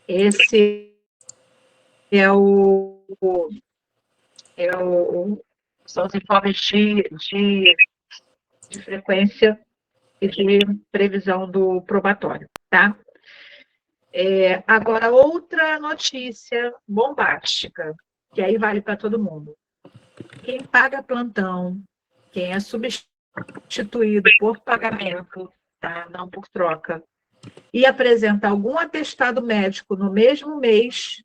Esse é é o são os informes de frequência e de previsão do probatório, tá? Agora, outra notícia bombástica, que aí vale para todo mundo. Quem paga plantão, quem é substituído por pagamento, tá? Não por troca, e apresenta algum atestado médico no mesmo mês,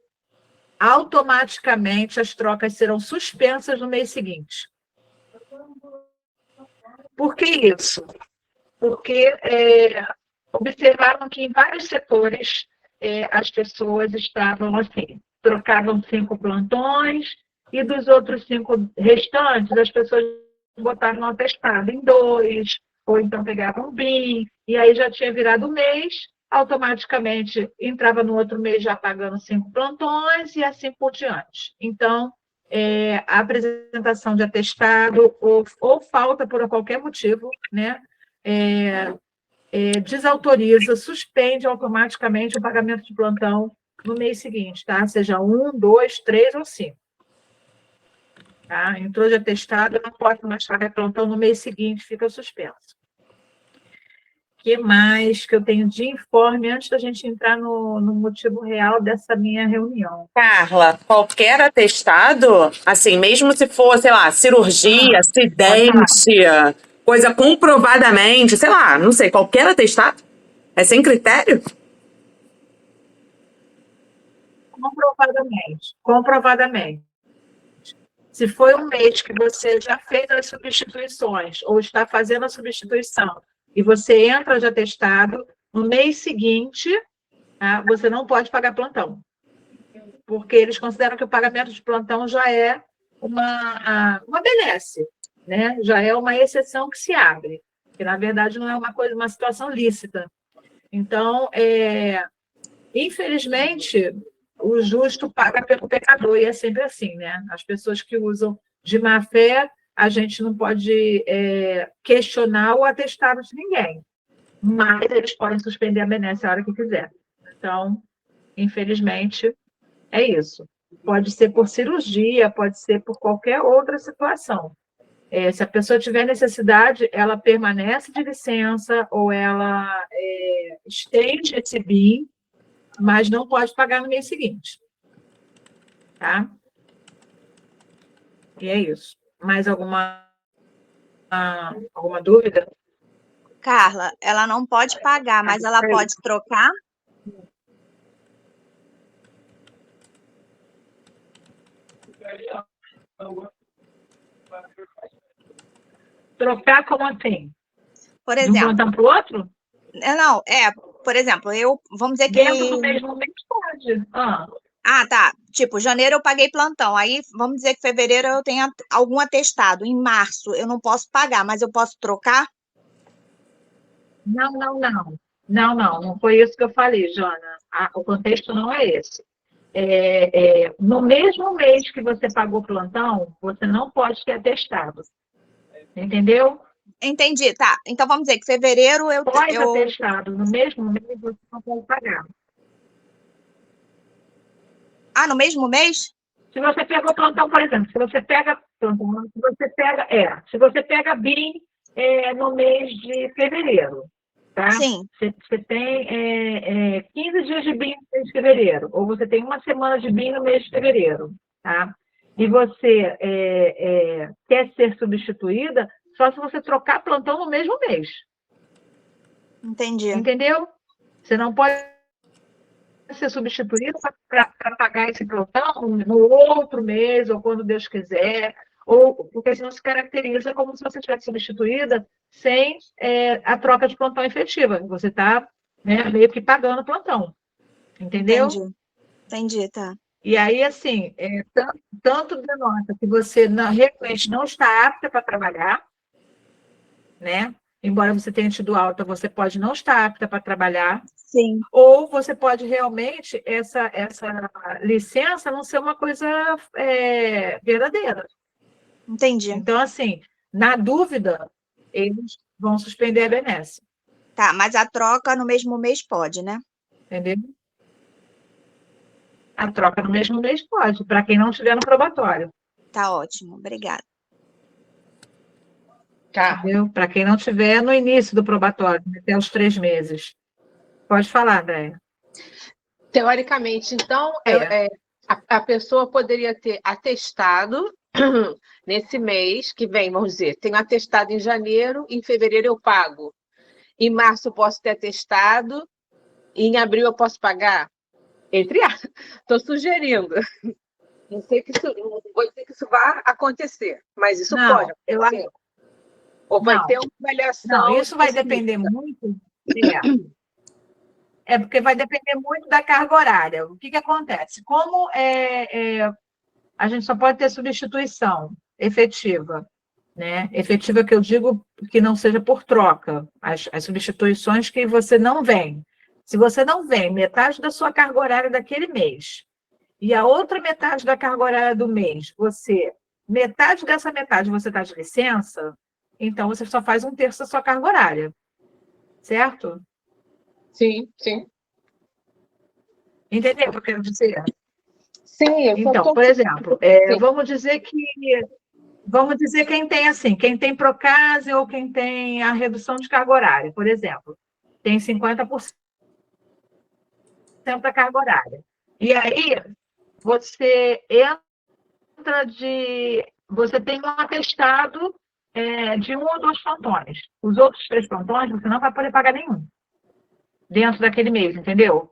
automaticamente as trocas serão suspensas no mês seguinte. Por que isso? Porque observaram que em vários setores as pessoas estavam assim, trocavam 5 plantões e dos outros 5 restantes as pessoas botavam atestado em 2, ou então pegavam BIM, e aí já tinha virado mês, automaticamente entrava no outro mês já pagando 5 plantões e assim por diante. Então, a apresentação de atestado ou falta por qualquer motivo, né? Desautoriza, suspende automaticamente o pagamento de plantão no mês seguinte, tá? Seja 1, 2, 3 ou 5. Tá? Entrou de atestado, não pode mais pagar plantão no mês seguinte, fica suspenso. O que mais que eu tenho de informe antes da gente entrar no motivo real dessa minha reunião? Carla, qualquer atestado, assim, mesmo se for, sei lá, cirurgia, Pode falar. acidente, coisa comprovadamente, sei lá, não sei, qualquer atestado? É sem critério? Comprovadamente. Se foi um mês que você já fez as substituições ou está fazendo a substituição e você entra de atestado, no mês seguinte, tá, você não pode pagar plantão, porque eles consideram que o pagamento de plantão já é uma benesse, né? Já é uma exceção que se abre, que na verdade não é uma situação lícita. Então, infelizmente, o justo paga pelo pecador, e é sempre assim, né? As pessoas que usam de má fé, a gente não pode questionar o atestado de ninguém, mas eles podem suspender a benesse a hora que quiser. Então, infelizmente, é isso. Pode ser por cirurgia, pode ser por qualquer outra situação. Se a pessoa tiver necessidade, ela permanece de licença ou ela estende esse BIM, mas não pode pagar no mês seguinte. Tá? E é isso. Mais alguma dúvida? Carla, ela não pode pagar, mas ela pode trocar? Trocar como assim? Por De um exemplo, plantão para o outro? não, por exemplo, vamos dizer que... Dentro do mesmo mês pode. Ah, tá. Tipo, janeiro eu paguei plantão. Aí, vamos dizer que fevereiro eu tenho algum atestado. Em março eu não posso pagar, mas eu posso trocar? Não, não, não. Não, não, não foi isso que eu falei, Jana. O contexto não é esse. No mesmo mês que você pagou plantão, você não pode ter atestado. Entendeu? Entendi, tá. Então vamos dizer que fevereiro eu... Pós-atestado, no mesmo mês, você não pode pagar. Ah, no mesmo mês? Se você pegou plantão, por exemplo, se você pega plantão, se você pega BIM no mês de fevereiro, tá? Sim. Você tem 15 dias de BIM no mês de fevereiro, ou você tem uma semana de BIM no mês de fevereiro, tá? E você quer ser substituída só se você trocar plantão no mesmo mês. Entendi. Entendeu? Você não pode ser substituído para pagar esse plantão no outro mês, ou quando Deus quiser, ou porque senão se caracteriza como se você tivesse substituída sem a troca de plantão efetiva. Você está meio que pagando o plantão. Entendeu? Entendi, tá. E aí, assim, tanto denota que você realmente não está apta para trabalhar, né? Embora você tenha tido alta, você pode não estar apta para trabalhar. Sim. Ou você pode realmente, essa licença não ser uma coisa verdadeira. Entendi. Então, assim, na dúvida, eles vão suspender a benesse. Tá, mas a troca no mesmo mês pode, né? Entendeu? A troca no mesmo mês pode, para quem não estiver no probatório. Tá ótimo, obrigada. Tá. Entendeu? Para quem não estiver no início do probatório, até os 3 meses. Pode falar, Andréia. Teoricamente, então, a pessoa poderia ter atestado nesse mês que vem, vamos dizer, tenho atestado em janeiro, em fevereiro eu pago. Em março eu posso ter atestado, e em abril eu posso pagar? Estou sugerindo. Não sei que isso, não vou dizer que isso vai acontecer, mas isso Não, pode eu acontecer. Ou vai não. ter uma avaliação. Não, isso vai depender muito. Porque vai depender muito da carga horária. O que acontece? Como a gente só pode ter substituição efetiva, né? Efetiva que eu digo que não seja por troca. As substituições que você não vem. Se você não vem metade da sua carga horária daquele mês e a outra metade da carga horária do mês, metade dessa metade você está de licença, então você só faz 1/3 da sua carga horária. Certo? Sim, sim. Entendeu o que eu quero dizer? Sim, eu só Então, tô... por exemplo, Sim. vamos dizer quem tem Procase ou quem tem a redução de carga horária, por exemplo, tem 50% da carga horária. E aí você você tem um atestado de 1 ou 2 plantões. Os outros 3 plantões você não vai poder pagar nenhum dentro daquele mês, entendeu?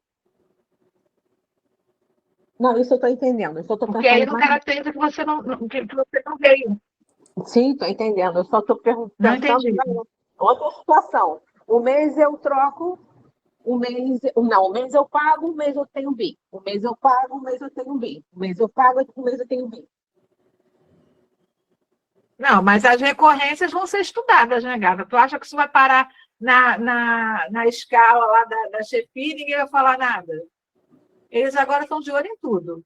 Não, isso eu estou entendendo. Eu só estou Porque aí pensando não mais... caracteriza que você não veio. Sim, estou entendendo. Eu só estou Não pensando entendi. em outra situação. Um mês eu troco, um mês... Não, um mês eu pago, um mês eu tenho BIM. Um mês eu pago, um mês eu tenho BIM. Um mês eu pago, um mês eu tenho BIM. Não, mas as recorrências vão ser estudadas, né, Gata? Tu acha que isso vai parar na escala lá da chefia e ninguém vai falar nada? Eles agora estão de olho em tudo.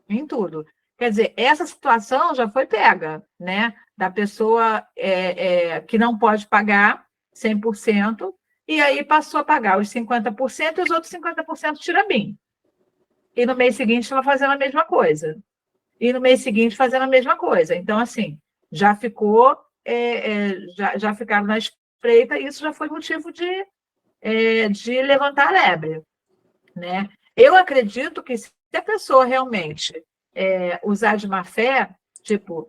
Em tudo. Quer dizer, essa situação já foi pega, né? Da pessoa que não pode pagar 100%, e aí passou a pagar os 50% e os outros 50% tira BIM. E no mês seguinte ela fazendo a mesma coisa. E no mês seguinte fazendo a mesma coisa. Então, assim, já ficou, já ficaram na espreita, e isso já foi motivo de levantar a lebre, né? Eu acredito que se a pessoa realmente usar de má fé, tipo,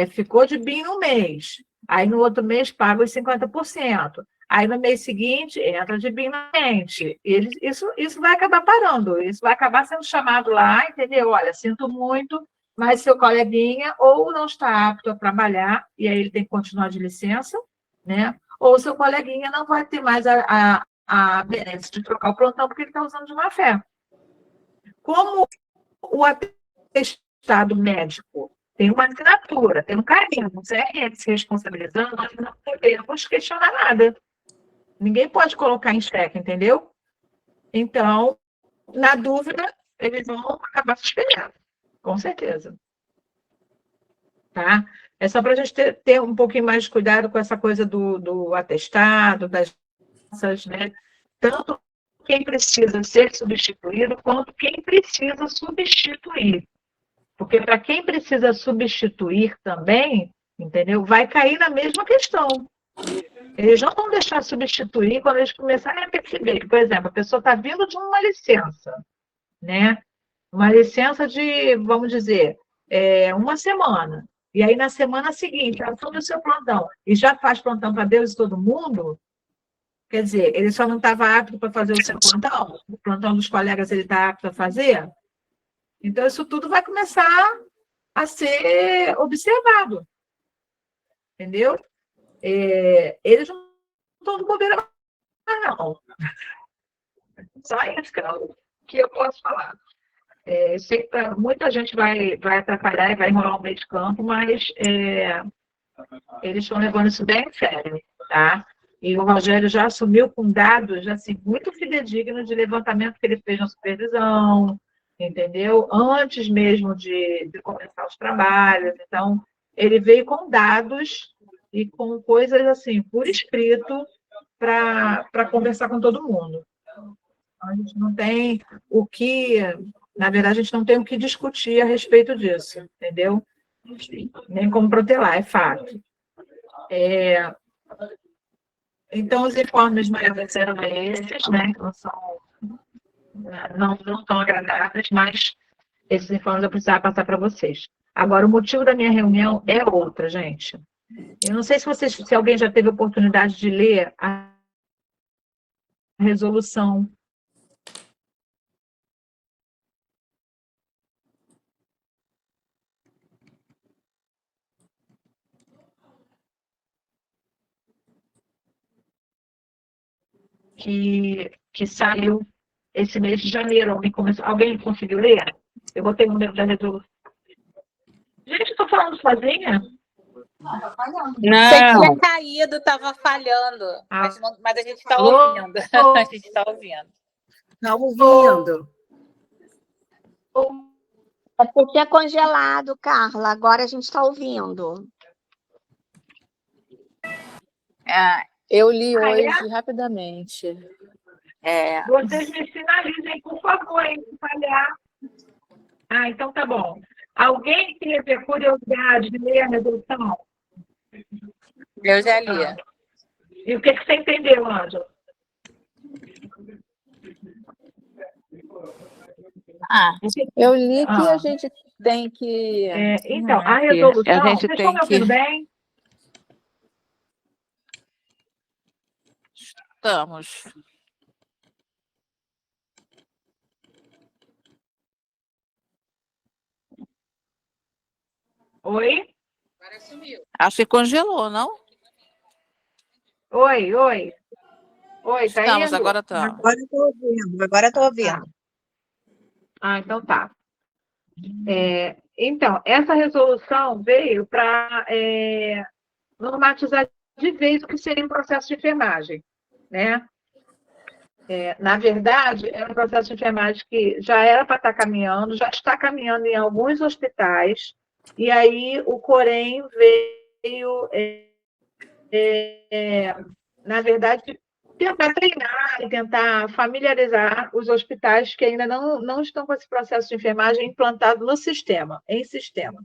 ficou de BIM no mês, aí no outro mês paga os 50%, aí no mês seguinte entra de BIM novamente, isso vai acabar parando, isso vai acabar sendo chamado lá, entendeu? Olha, sinto muito, mas seu coleguinha ou não está apto a trabalhar, e aí ele tem que continuar de licença, né? Ou seu coleguinha não vai ter mais a benesse de trocar o plantão porque ele está usando de má fé. Como o atestado médico tem uma assinatura, tem um carimbo, o CRM se responsabilizando, nós não podemos questionar nada. Ninguém pode colocar em xeque, entendeu? Então, na dúvida, eles vão acabar suspendendo, com certeza. Tá? É só para a gente ter um pouquinho mais de cuidado com essa coisa do atestado, das né? Tanto quem precisa ser substituído, quanto quem precisa substituir. Porque para quem precisa substituir também, entendeu? Vai cair na mesma questão. Eles não vão deixar substituir quando eles começarem a perceber que, por exemplo, a pessoa está vindo de uma licença, né? Uma licença de, vamos dizer, 1 semana. E aí, na semana seguinte, assume o seu plantão e já faz plantão para Deus e todo mundo. Quer dizer, ele só não estava apto para fazer o seu plantão, o plantão dos colegas ele está apto a fazer. Então, isso tudo vai começar a ser observado. Entendeu? Eles não estão de bobeira, não. Só isso que eu posso falar. Eu sei que muita gente vai atrapalhar e vai enrolar um meio de campo, mas eles estão levando isso bem a sério, tá? E o Rogério já assumiu com dados assim, muito fidedignos de levantamento que ele fez na supervisão, entendeu? Antes mesmo de começar os trabalhos. Então, ele veio com dados e com coisas assim, por escrito, para conversar com todo mundo. A gente não tem o que Na verdade, a gente não tem o que discutir a respeito disso, entendeu? Nem como protelar, é fato. Então, os informes maiores eram esses, né? Que não são agradáveis, mas esses informes eu precisava passar para vocês. Agora, o motivo da minha reunião é outra, gente. Eu não sei se alguém já teve oportunidade de ler a resolução que saiu esse mês de janeiro. Alguém conseguiu ler? Eu botei o número da resolução. Gente, estou falando sozinha? Você tinha caído, estava falhando, mas a gente está ouvindo. A gente está ouvindo. Está ouvindo. É porque é congelado, Carla. Agora a gente está ouvindo. Eu li hoje rapidamente. Vocês me sinalizem, por favor, hein, se falhar. Então tá bom. Alguém teve curiosidade de ler a resolução? Eu já li. E o que você entendeu, Ângela? Eu li que a gente tem que... Então, a resolução... Vocês estão me ouvindo bem? Estamos. Oi? Acho que congelou, não? Oi, tá Estamos, indo? agora estamos. Agora estou ouvindo. Então tá. Então, essa resolução veio para normatizar de vez o que seria um processo de enfermagem, né? Na verdade, é um processo de enfermagem que já era para estar caminhando, já está caminhando em alguns hospitais, e aí o Corém veio, na verdade, tentar treinar e tentar familiarizar os hospitais que ainda não estão com esse processo de enfermagem implantado no sistema, em sistema.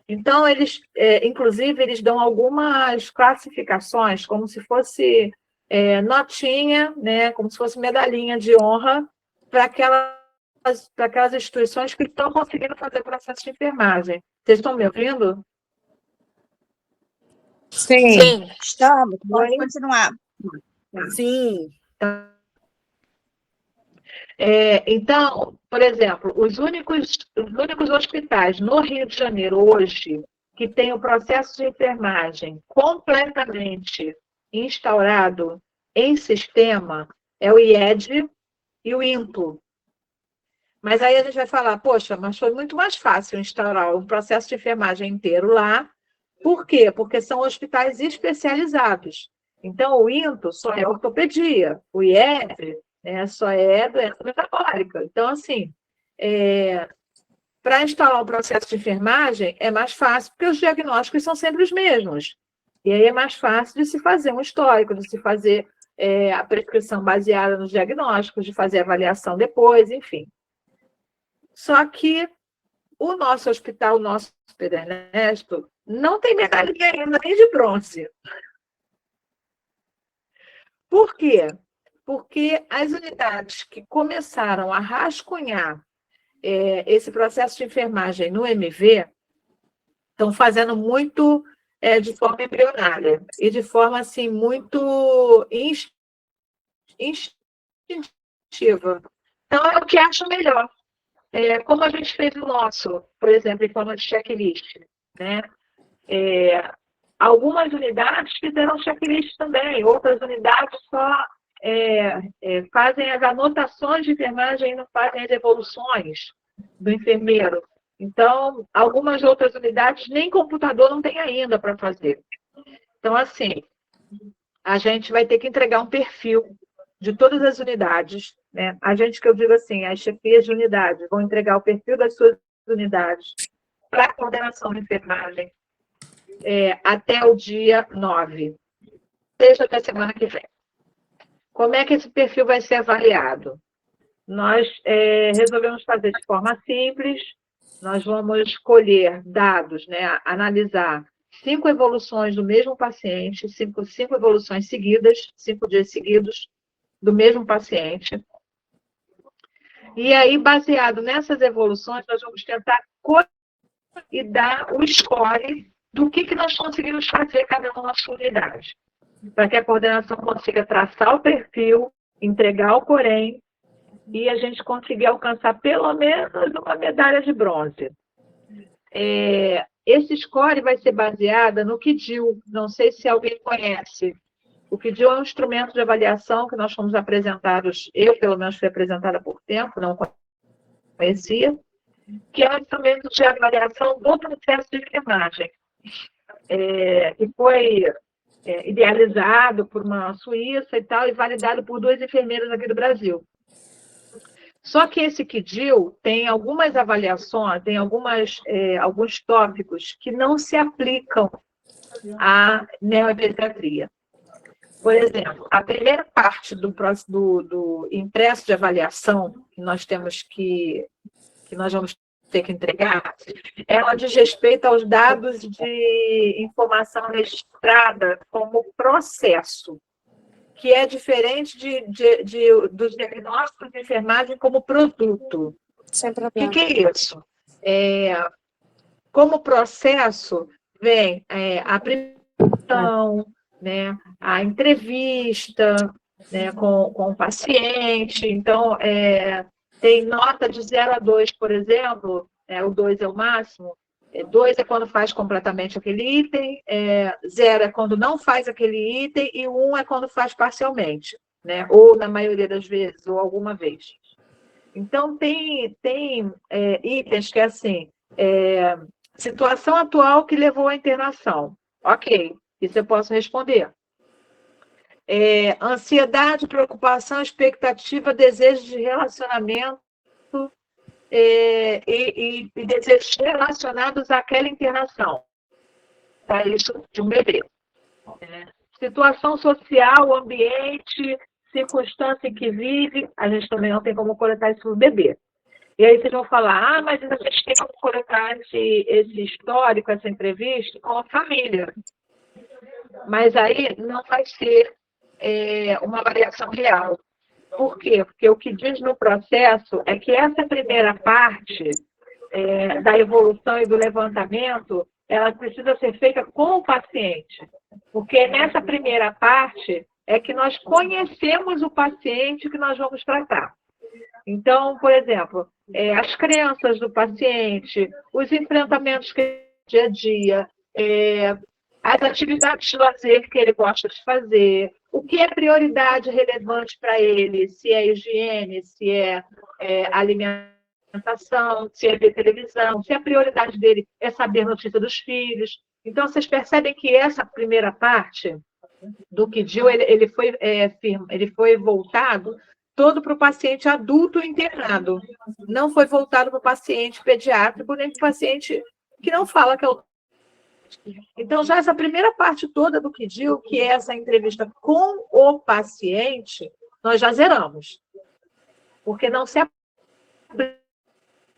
Então, eles, inclusive, eles dão algumas classificações, como se fosse notinha, né, como se fosse medalhinha de honra para aquelas instituições que estão conseguindo fazer o processo de enfermagem. Vocês estão me ouvindo? Sim. Estamos. Pode continuar. Sim. Então, por exemplo, os únicos hospitais no Rio de Janeiro hoje que têm o processo de enfermagem completamente instaurado em sistema é o IED e o INPO. Mas aí a gente vai falar, poxa, mas foi muito mais fácil instaurar um processo de enfermagem inteiro lá. Por quê? Porque são hospitais especializados. Então, o INPO só é ortopedia, o IED só é doença metabólica. Então, assim, para instalar um processo de enfermagem é mais fácil, porque os diagnósticos são sempre os mesmos. E aí é mais fácil de se fazer um histórico, de se fazer a prescrição baseada nos diagnósticos, de fazer avaliação depois, enfim. Só que o nosso hospital, o nosso Pedro Ernesto, não tem medalhinha ainda nem de bronze. Por quê? Porque as unidades que começaram a rascunhar esse processo de enfermagem no MV estão fazendo muito de forma embrionária e de forma assim, muito instintiva. Então, é o que acho melhor. Como a gente fez o nosso, por exemplo, em forma de checklist, né? Algumas unidades fizeram checklist também, outras unidades só fazem as anotações de enfermagem e não fazem as evoluções do enfermeiro. Então, algumas outras unidades nem computador não tem ainda para fazer. Então, assim, a gente vai ter que entregar um perfil de todas as unidades, né? A gente, que eu digo assim, as chefias de unidade vão entregar o perfil das suas unidades para a coordenação de enfermagem até o dia 9, seja até semana que vem. Como é que esse perfil vai ser avaliado? nós resolvemos fazer de forma simples. Nós vamos escolher dados, né? Analisar 5 evoluções do mesmo paciente, 5 evoluções seguidas, 5 dias seguidos do mesmo paciente. E aí, baseado nessas evoluções, nós vamos tentar e dar o score do que nós conseguimos fazer cada uma na sua unidade, para que a coordenação consiga traçar o perfil, entregar o Corém, e a gente conseguir alcançar pelo menos uma medalha de bronze. Esse score vai ser baseado no QDIL, não sei se alguém conhece. O QDIL é um instrumento de avaliação que nós fomos apresentados, eu pelo menos fui apresentada por tempo, não conhecia, que é um instrumento de avaliação do processo de enfermagem, que foi idealizado por uma suíça e tal, e validado por 2 enfermeiros aqui do Brasil. Só que esse QDIL tem algumas avaliações, tem alguns tópicos que não se aplicam à neopediatria. Por exemplo, a primeira parte do impresso de avaliação que nós temos que nós vamos ter que entregar, ela diz respeito aos dados de informação registrada como processo, que é diferente dos diagnósticos de enfermagem como produto. O que é isso? Como processo, vem a apresentação, né, a entrevista, né, com o paciente. Então, tem nota de 0 a 2, por exemplo, o 2 é o máximo. 2 é quando faz completamente aquele item, 0 é quando não faz aquele item, e 1 é quando faz parcialmente, né? Ou na maioria das vezes, ou alguma vez. Então, tem itens que é assim, situação atual que levou à internação. Ok, isso eu posso responder. Ansiedade, preocupação, expectativa, desejo de relacionamento, e desejos relacionados àquela internação. Tá? Isso de um bebê. Situação social, ambiente, circunstância em que vive, a gente também não tem como coletar isso no bebê. E aí vocês vão falar, mas a gente tem como coletar esse histórico, essa entrevista com a família. Mas aí não vai ser uma variação real. Por quê? Porque o que diz no processo é que essa primeira parte da evolução e do levantamento, ela precisa ser feita com o paciente. Porque nessa primeira parte é que nós conhecemos o paciente que nós vamos tratar. Então, por exemplo, as crenças do paciente, os enfrentamentos que ele tem dia a dia, as atividades de lazer que ele gosta de fazer, o que é prioridade relevante para ele, se é higiene, se é alimentação, se é ver televisão, se a prioridade dele é saber notícia dos filhos. Então, vocês percebem que essa primeira parte do QDIL, ele foi voltado todo para o paciente adulto internado. Não foi voltado para o paciente pediátrico, nem para o paciente que não fala que é o... Então, já essa primeira parte toda do QDIL, que é essa entrevista com o paciente, nós já zeramos. Porque não se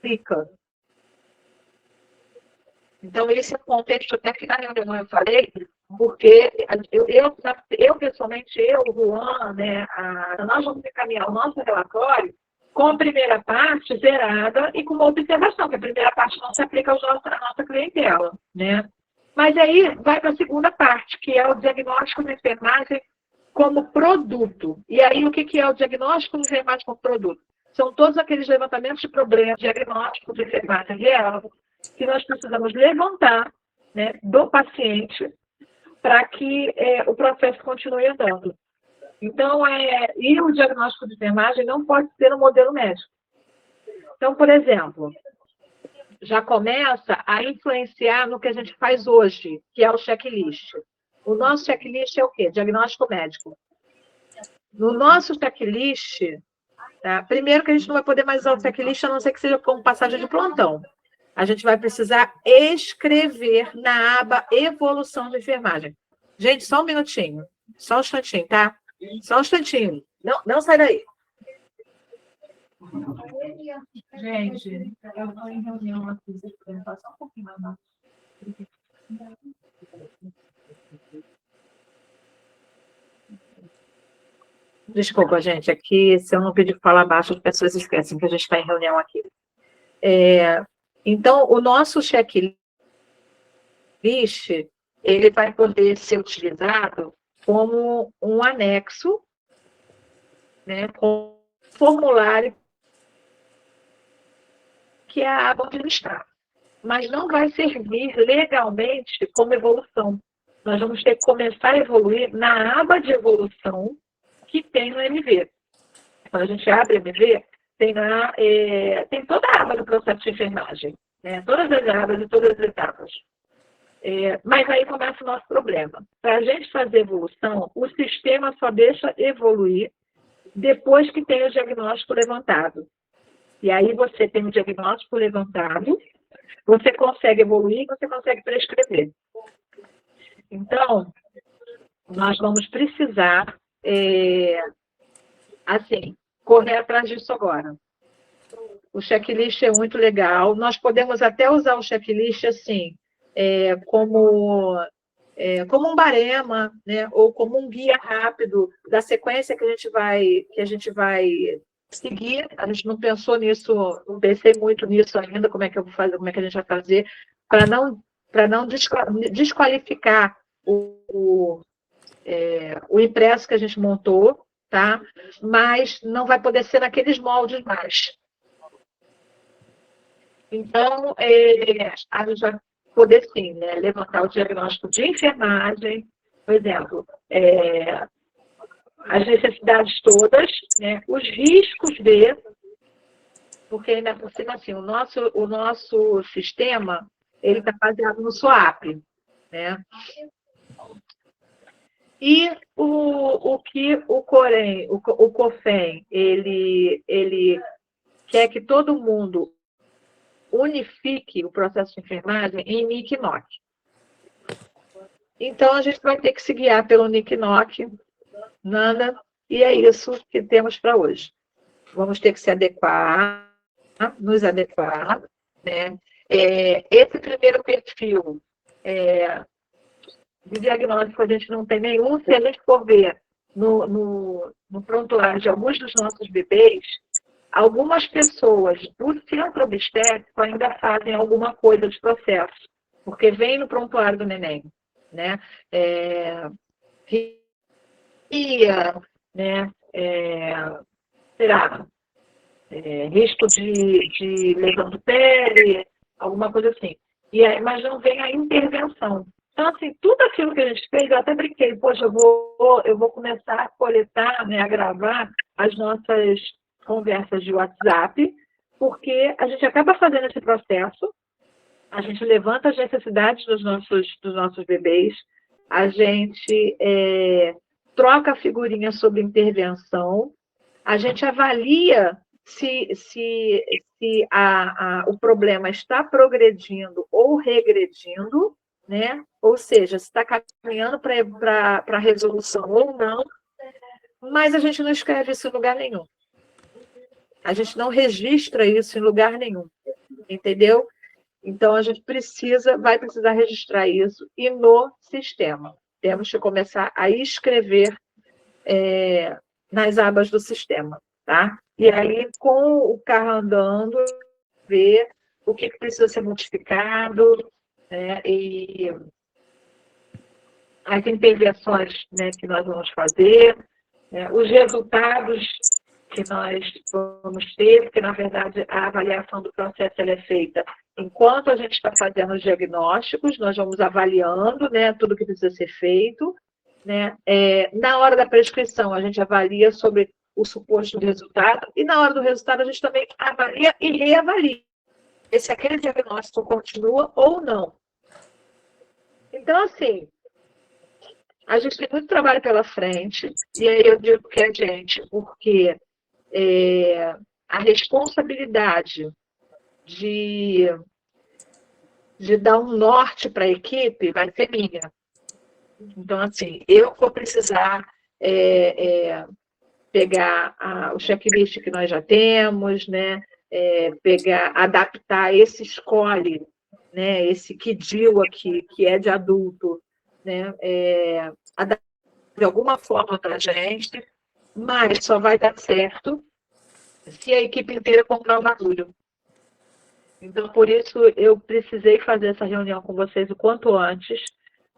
aplica. Então, esse é o contexto, até que na reunião eu falei, porque eu pessoalmente, o Juan, né, nós vamos encaminhar o nosso relatório com a primeira parte zerada e com uma observação, que a primeira parte não se aplica à nossa clientela, né? Mas aí vai para a segunda parte, que é o diagnóstico de enfermagem como produto. E aí, o que é o diagnóstico de enfermagem como produto? São todos aqueles levantamentos de problemas, diagnóstico de enfermagem real, que nós precisamos levantar, né, do paciente para que o processo continue andando. Então, e o diagnóstico de enfermagem não pode ser um modelo médico. Então, por exemplo, já começa a influenciar no que a gente faz hoje, que é o checklist. O nosso checklist é o quê? Diagnóstico médico. No nosso checklist, tá? Primeiro que a gente não vai poder mais usar o checklist, a não ser que seja como passagem de plantão. A gente vai precisar escrever na aba evolução de enfermagem. Gente, só um minutinho. Só um instantinho, tá? Só um instantinho. Não sai daí. Gente, eu estou em reunião aqui, vocês podem passar um pouquinho mais baixo. Desculpa, gente, aqui, se eu não pedir falar baixo, as pessoas esquecem que a gente está em reunião aqui. Então, o nosso checklist, ele vai poder ser utilizado como um anexo, né, com formulário que é a aba administrar. Mas não vai servir legalmente como evolução. Nós vamos ter que começar a evoluir na aba de evolução que tem no MV. Quando a gente abre o MV, tem toda a aba do processo de enfermagem, né? Todas as abas e todas as etapas. Mas aí começa o nosso problema. Para a gente fazer evolução, o sistema só deixa evoluir depois que tem o diagnóstico levantado. E aí você tem o diagnóstico levantado, você consegue evoluir, você consegue prescrever. Então, nós vamos precisar, correr atrás disso agora. O checklist é muito legal. Nós podemos até usar o checklist assim, como um barema, né? Ou como um guia rápido da sequência que a gente vai seguir. A gente não pensou nisso, não pensei muito nisso ainda, como é que eu vou fazer, como é que a gente vai fazer, para não desqualificar o impresso que a gente montou, tá? Mas não vai poder ser naqueles moldes mais. Então, a gente vai poder, sim, né, levantar o diagnóstico de enfermagem, por exemplo, as necessidades todas, né, os riscos porque ainda por cima, assim, o nosso sistema, ele está baseado no SOAP, né? E o que o COFEN, ele quer que todo mundo unifique o processo de enfermagem em NIC/NOC. Então, a gente vai ter que se guiar pelo NIC/NOC, nada, e é isso que temos para hoje. Vamos ter que se adequar, nos adequar, né? Esse primeiro perfil de diagnóstico a gente não tem nenhum, se a gente for ver no prontuário de alguns dos nossos bebês, algumas pessoas do centro obstétrico ainda fazem alguma coisa de processo, porque vem no prontuário do neném, né? Né? Risco de lesão de pele, alguma coisa assim. Mas não vem a intervenção. Então, assim, tudo aquilo que a gente fez, eu até brinquei, poxa, eu vou começar a coletar, né, a gravar as nossas conversas de WhatsApp, porque a gente acaba fazendo esse processo, a gente levanta as necessidades dos nossos bebês, a gente troca figurinha sobre intervenção, a gente avalia se o problema está progredindo ou regredindo, né? Ou seja, se está caminhando para a resolução ou não, mas a gente não escreve isso em lugar nenhum. A gente não registra isso em lugar nenhum, entendeu? Então, a gente vai precisar registrar isso e no sistema. Temos que começar a escrever nas abas do sistema, tá? E aí, com o carro andando, ver o que precisa ser modificado, né? E as intervenções, né, que nós vamos fazer, né? Os resultados que nós vamos ter, porque, na verdade, a avaliação do processo ela é feita enquanto a gente está fazendo os diagnósticos, nós vamos avaliando, né, tudo que precisa ser feito, né? Na hora da prescrição, a gente avalia sobre o suposto resultado, e na hora do resultado, a gente também avalia e reavalia se aquele diagnóstico continua ou não. Então, assim, a gente tem muito trabalho pela frente, e aí eu digo que é gente, porque a responsabilidade de dar um norte para a equipe vai ser minha. Então, assim, eu vou precisar pegar o checklist que nós já temos, né? Adaptar esse escolhe, né? Esse que DIU aqui, que é de adulto, né? Adaptar de alguma forma para a gente, mas só vai dar certo se a equipe inteira comprar o bagulho. Então, por isso, eu precisei fazer essa reunião com vocês o quanto antes,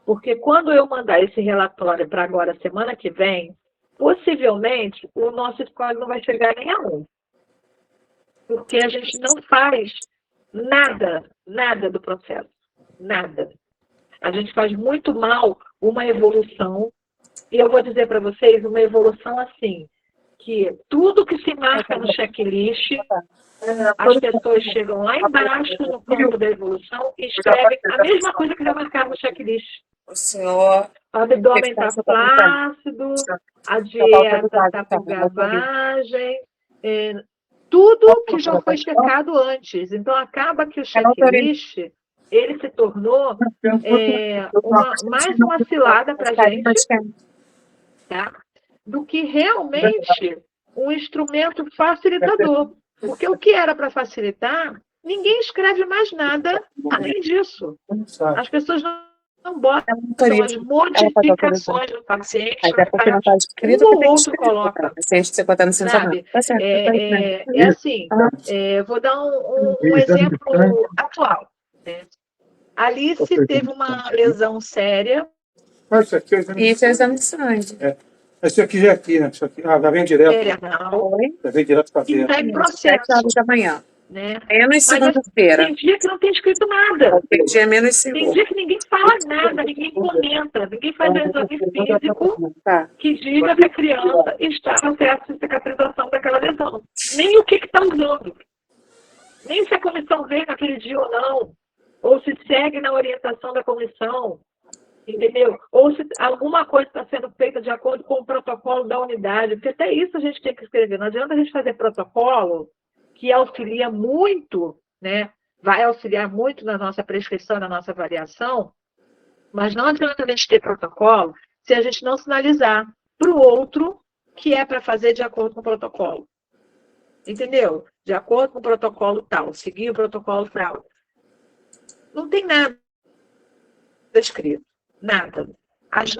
porque quando eu mandar esse relatório para agora, semana que vem, possivelmente, o nosso score não vai chegar nem a 1. Porque a gente não faz nada do processo. Nada. A gente faz muito mal uma evolução, e eu vou dizer para vocês uma evolução assim, que tudo que se marca no checklist, as pessoas chegam lá embaixo no campo da evolução e escrevem a mesma coisa que já marcaram no checklist. O senhor... O abdômen está flácido, a dieta está com gavagem, tudo que já foi checado antes. Então, acaba que o checklist, ele se tornou mais uma cilada para a gente, tá? Do que realmente um instrumento facilitador. Porque o que era para facilitar, ninguém escreve mais nada além disso. As pessoas não botam as modificações do paciente, um ou outro coloca. Sabe? Assim, vou dar um exemplo atual. Né? Alice teve uma lesão séria. Isso é exame de sangue. Esse aqui já é aqui, né? Isso aqui, já vem direto. Já vem direto para e está em processo. 7 horas da manhã. Né? Menos segunda-feira. Tem dia que não tem escrito nada. Tem dia menos segunda. Tem dia que ninguém fala nada, ninguém comenta, ninguém faz exame físico que diga que a criança está no processo de cicatrização daquela lesão. Nem o que está usando. Nem se a comissão veio naquele dia ou não. Ou se segue na orientação da comissão. Entendeu? Ou se alguma coisa está sendo feita de acordo com o protocolo da unidade, porque até isso a gente tem que escrever. Não adianta a gente fazer protocolo que auxilia muito, né? Vai auxiliar muito na nossa prescrição, na nossa avaliação, mas não adianta a gente ter protocolo se a gente não sinalizar para o outro que é para fazer de acordo com o protocolo. Entendeu? De acordo com o protocolo tal, seguir o protocolo tal. Não tem nada escrito. Nada. Os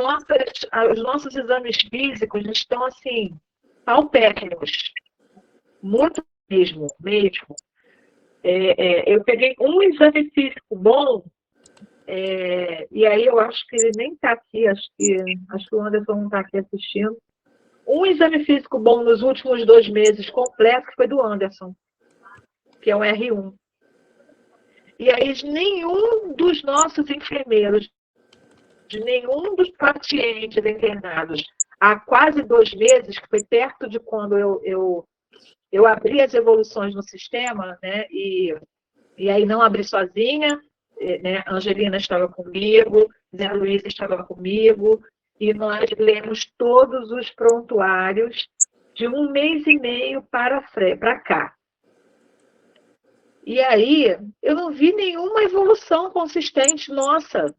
nossos exames físicos estão, assim, paupérrimos. Muito mesmo. Eu peguei um exame físico bom, e aí eu acho que ele nem está aqui, acho que o Anderson não está aqui assistindo. Um exame físico bom nos últimos 2 meses completo, que foi do Anderson, que é um R1. E aí nenhum dos nossos enfermeiros, de nenhum dos pacientes internados há quase 2 meses, que foi perto de quando eu abri as evoluções no sistema, né, e aí não abri sozinha, né, Angelina estava comigo, Zé Luiz estava comigo, e nós lemos todos os prontuários de 1 mês e meio para cá. E aí, eu não vi nenhuma evolução consistente nossa.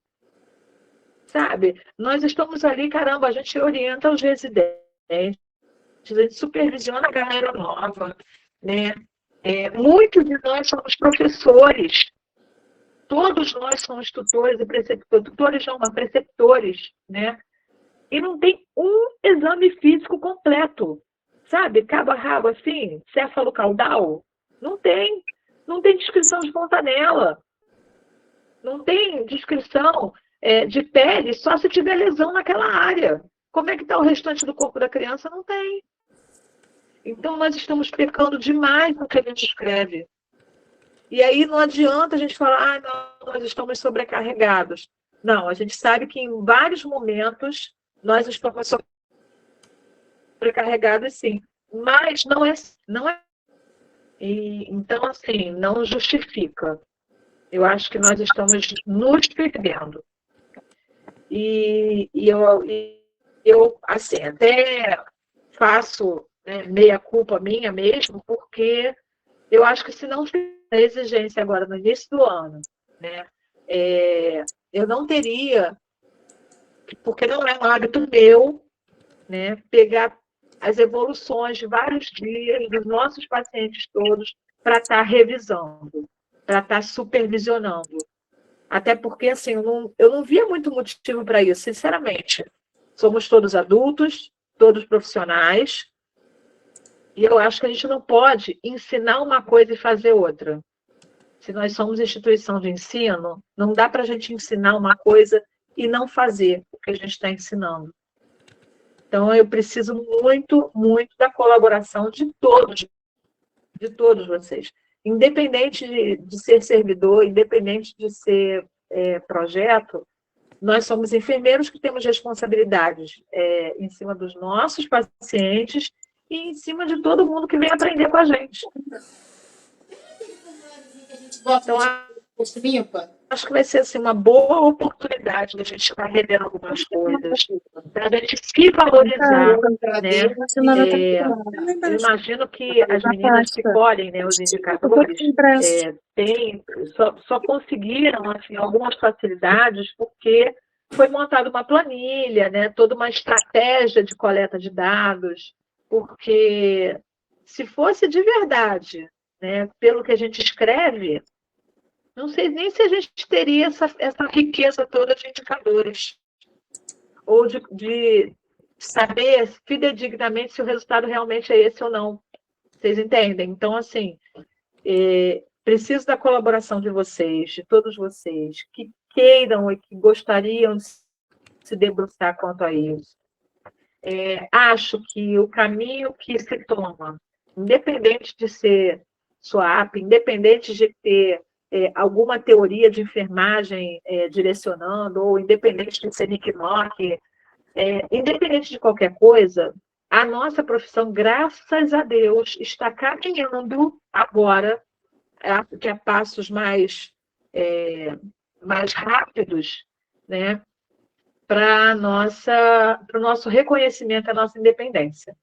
Sabe? Nós estamos ali, caramba, a gente orienta os residentes, a gente supervisiona a galera nova, né? Muitos de nós somos professores, todos nós somos tutores e preceptores, tutores não, mas preceptores, né? E não tem um exame físico completo, sabe? Cabo a rabo assim, céfalo caudal, não tem descrição de fontanela, não tem descrição de pele só se tiver lesão naquela área. Como é que está o restante do corpo da criança? Não tem. Então, nós estamos pecando demais no que a gente escreve. E aí não adianta a gente falar, não, nós estamos sobrecarregados. Não, a gente sabe que em vários momentos nós estamos sobrecarregados, sim. Mas não é. Então, assim, não justifica. Eu acho que nós estamos nos perdendo. E eu assim, até faço meia-culpa minha mesmo, porque eu acho que se não fizer a exigência agora no início do ano, né, eu não teria, porque não é um hábito meu, né, pegar as evoluções de vários dias dos nossos pacientes todos para estar revisando, para estar supervisionando. Até porque, assim, eu não via muito motivo para isso, sinceramente. Somos todos adultos, todos profissionais, e eu acho que a gente não pode ensinar uma coisa e fazer outra. Se nós somos instituição de ensino, não dá para a gente ensinar uma coisa e não fazer o que a gente está ensinando. Então, eu preciso muito, muito da colaboração de todos vocês. Independente de ser servidor, independente de ser projeto, nós somos enfermeiros que temos responsabilidades em cima dos nossos pacientes e em cima de todo mundo que vem aprender com a gente. Então, acho que vai ser assim, uma boa oportunidade da gente estar revendo algumas coisas, da gente se valorizar. Né? Eu imagino que as meninas que colhem, né, os indicadores só conseguiram assim, algumas facilidades porque foi montada uma planilha, né, toda uma estratégia de coleta de dados, porque se fosse de verdade, né, pelo que a gente escreve, não sei nem se a gente teria essa riqueza toda de indicadores. Ou de saber fidedignamente se o resultado realmente é esse ou não. Vocês entendem? Então, assim, preciso da colaboração de vocês, de todos vocês, que queiram e que gostariam de se debruçar quanto a isso. Acho que o caminho que se toma, independente de ser SWAP, independente de ter alguma teoria de enfermagem direcionando, ou independente de ser NICNOC, independente de qualquer coisa, a nossa profissão, graças a Deus, está caminhando agora, que a passos mais rápidos, né, para o nosso reconhecimento, a nossa independência.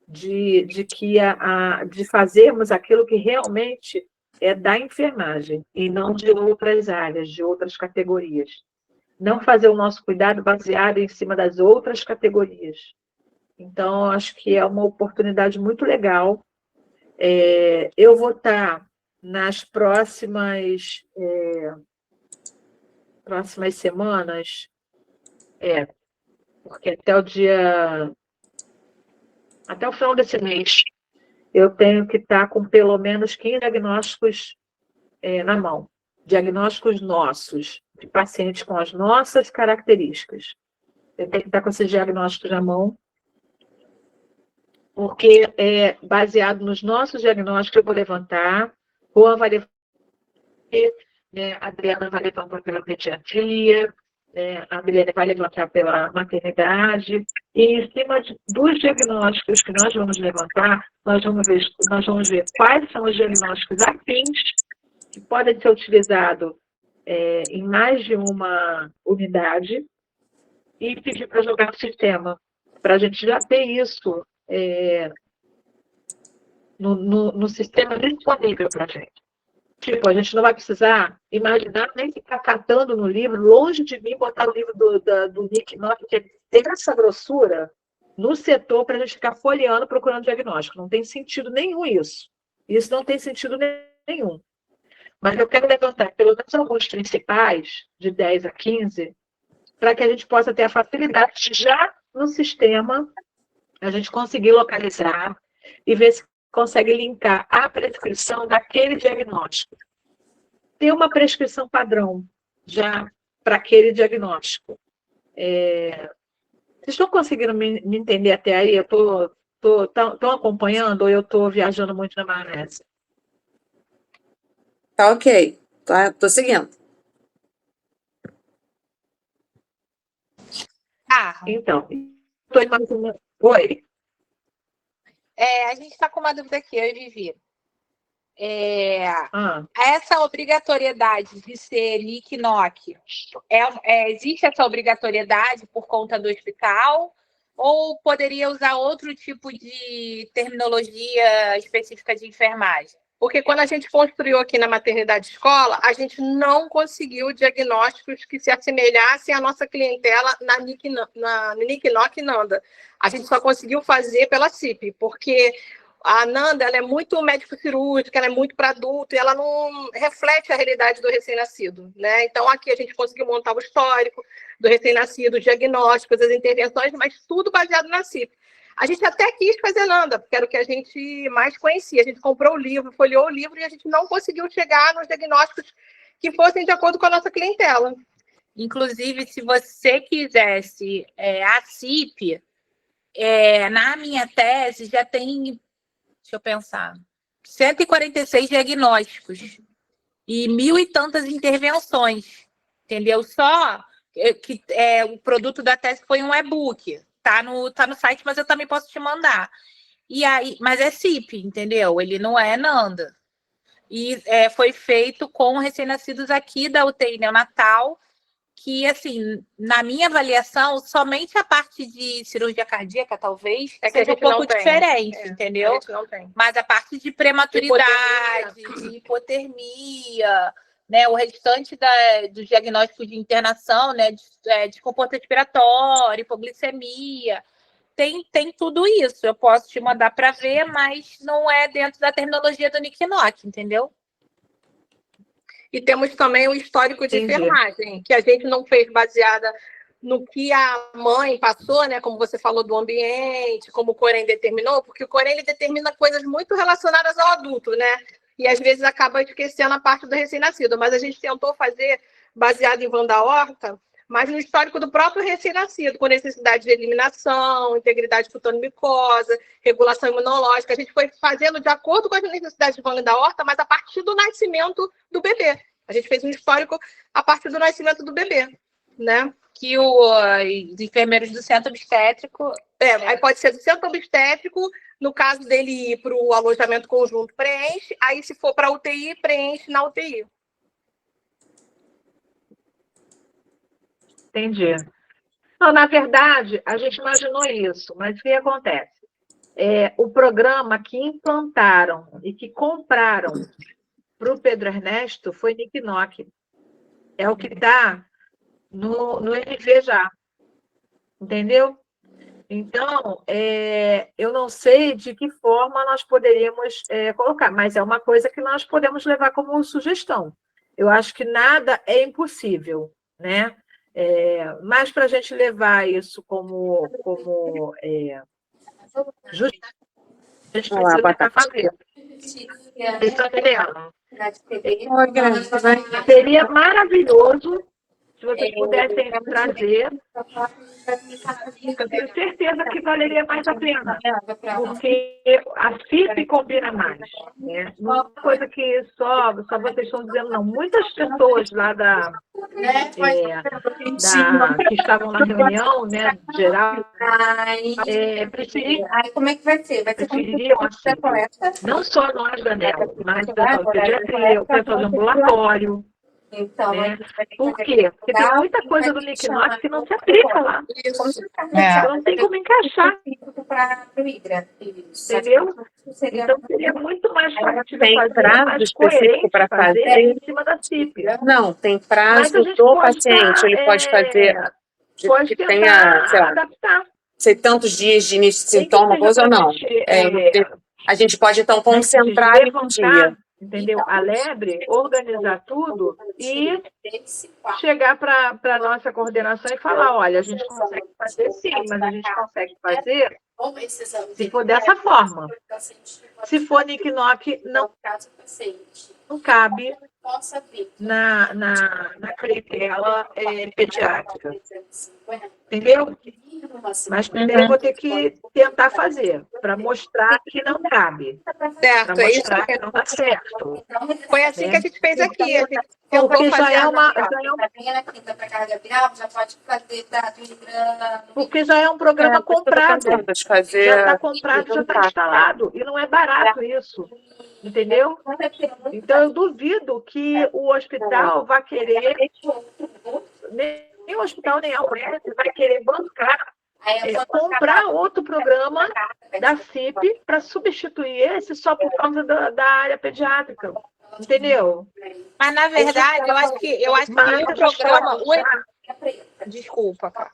De fazermos aquilo que realmente é da enfermagem e não de outras áreas, de outras categorias. Não fazer o nosso cuidado baseado em cima das outras categorias. Então, acho que é uma oportunidade muito legal. Eu vou estar nas próximas semanas, porque até o final desse mês, eu tenho que estar com pelo menos 15 diagnósticos na mão. Diagnósticos nossos, de pacientes com as nossas características. Eu tenho que estar com esses diagnósticos na mão, porque baseado nos nossos diagnósticos eu vou levantar, Juan vai levantar, a Adriana vai levantar pela pediatria, a Milene vai levantar pela maternidade, e em cima dos diagnósticos que nós vamos levantar, nós vamos ver quais são os diagnósticos afins que podem ser utilizados em mais de uma unidade e pedir para jogar no sistema, para a gente já ter isso no sistema disponível para a gente. Tipo, a gente não vai precisar imaginar nem ficar catando no livro, longe de mim, botar o livro do NICNOC, que tem essa grossura, no setor para a gente ficar folheando, procurando diagnóstico. Não tem sentido nenhum isso. Isso não tem sentido nenhum. Mas eu quero levantar pelo menos alguns principais, de 10 a 15, para que a gente possa ter a facilidade de já no sistema, a gente conseguir localizar e ver se consegue linkar a prescrição daquele diagnóstico. Ter uma prescrição padrão já para aquele diagnóstico. Vocês estão conseguindo me entender até aí? Estão acompanhando ou eu estou viajando muito na maionese? Tá ok. Tô seguindo. Então, estou imaginando... Oi? A gente está com uma dúvida aqui, eu e Vivi. Essa obrigatoriedade de ser NICNOC, existe essa obrigatoriedade por conta do hospital ou poderia usar outro tipo de terminologia específica de enfermagem? Porque quando a gente construiu aqui na maternidade escola, a gente não conseguiu diagnósticos que se assemelhassem à nossa clientela na Nicknock e Nanda. A gente só conseguiu fazer pela CIP, porque a Nanda ela é muito médico-cirúrgica, ela é muito para adulto, e ela não reflete a realidade do recém-nascido, né? Então, aqui a gente conseguiu montar o histórico do recém-nascido, os diagnósticos, as intervenções, mas tudo baseado na CIP. A gente até quis fazer Nanda, porque era o que a gente mais conhecia. A gente comprou o livro, folheou o livro, e a gente não conseguiu chegar nos diagnósticos que fossem de acordo com a nossa clientela. Inclusive, se você quisesse a CIP, na minha tese já tem... Deixa eu pensar. 146 diagnósticos e 1.000 e tantas intervenções, entendeu? Só que o produto da tese foi um e-book, tá no site, mas eu também posso te mandar. E aí, mas é CIP, entendeu? Ele não é Nanda. E foi feito com recém-nascidos aqui da UTI neonatal, que, assim, na minha avaliação, somente a parte de cirurgia cardíaca, talvez, seja um pouco diferente, entendeu? A gente não tem. Mas a parte de prematuridade, de hipotermia, né, o restante dos diagnósticos de internação, né, de comportamento respiratório, hipoglicemia, tem tudo isso. Eu posso te mandar para ver, mas não é dentro da terminologia do Nicknock, entendeu? E temos também o histórico de enfermagem, que a gente não fez baseada no que a mãe passou, né? Como você falou do ambiente, como o Corém determinou, porque o Corém ele determina coisas muito relacionadas ao adulto, né? E às vezes acaba esquecendo a parte do recém-nascido. Mas a gente tentou fazer baseado em Wanda Horta, mas no histórico do próprio recém-nascido, com necessidade de eliminação, integridade cutâneo-mucosa, regulação imunológica. A gente foi fazendo de acordo com as necessidades de Wanda Horta, mas a partir do nascimento do bebê. A gente fez um histórico a partir do nascimento do bebê, né? Que os enfermeiros do centro obstétrico... Aí pode ser do centro obstétrico, no caso dele ir para o alojamento conjunto, preenche. Aí, se for para UTI, preenche na UTI. Entendi. Não, na verdade, a gente imaginou isso, mas o que acontece? O programa que implantaram e que compraram para o Pedro Ernesto foi Nicknock. É o que está no MV já. Entendeu? Então, eu não sei de que forma nós poderíamos colocar, mas é uma coisa que nós podemos levar como sugestão. Eu acho que nada é impossível, né? Mas para a gente levar isso como justo, a gente precisa estar fazendo. Vocês estão entendendo? Seria maravilhoso se vocês pudessem trazer. Eu tenho certeza que valeria mais a pena, porque a CIP combina mais. Né? Uma coisa que só vocês estão dizendo, não. Muitas pessoas lá que estavam na reunião, né, geral, como é que vai ser? Vai ser prefeririam a CIP. Não só nós da NEL, mas o pessoal de pediatria, o pessoal do ambulatório. Então, Por quê? Porque tem muita coisa do Nicknock que não se aplica lá. Então não tem como encaixar. Entendeu? Então seria muito mais fácil fazer, mais coerente para fazer em cima da CIP. Não, tem prazo do paciente, ele pode fazer... Pode tentar adaptar. Sei tantos dias de início de sintoma, coisa ou não. A gente pode, então, concentrar em um dia. Entendeu? A Lebre, organizar tudo e chegar para a nossa coordenação e falar, olha, a gente consegue fazer sim, mas a gente consegue fazer se for dessa forma. Se for Nicknock, não cabe na clientela pediátrica. Entendeu? Mas primeiro eu vou ter que tentar fazer, para mostrar que não cabe. Certo, para mostrar que não está certo. Foi assim que a gente fez aqui. Porque já é uma... Porque já é um programa comprado. Já está comprado, já está instalado. E não é barato isso. Entendeu? Então, eu duvido que o hospital vá querer... Nem o hospital, nem a UES vai querer bancar comprar outro programa da CIP para substituir esse só por causa da área pediátrica. Entendeu? Mas, na verdade, eu acho que o programa... Desculpa, cara.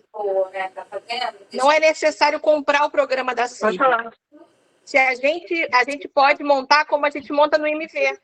Não é necessário comprar o programa da CIP. Pode falar. Se a gente pode montar como a gente monta no MV.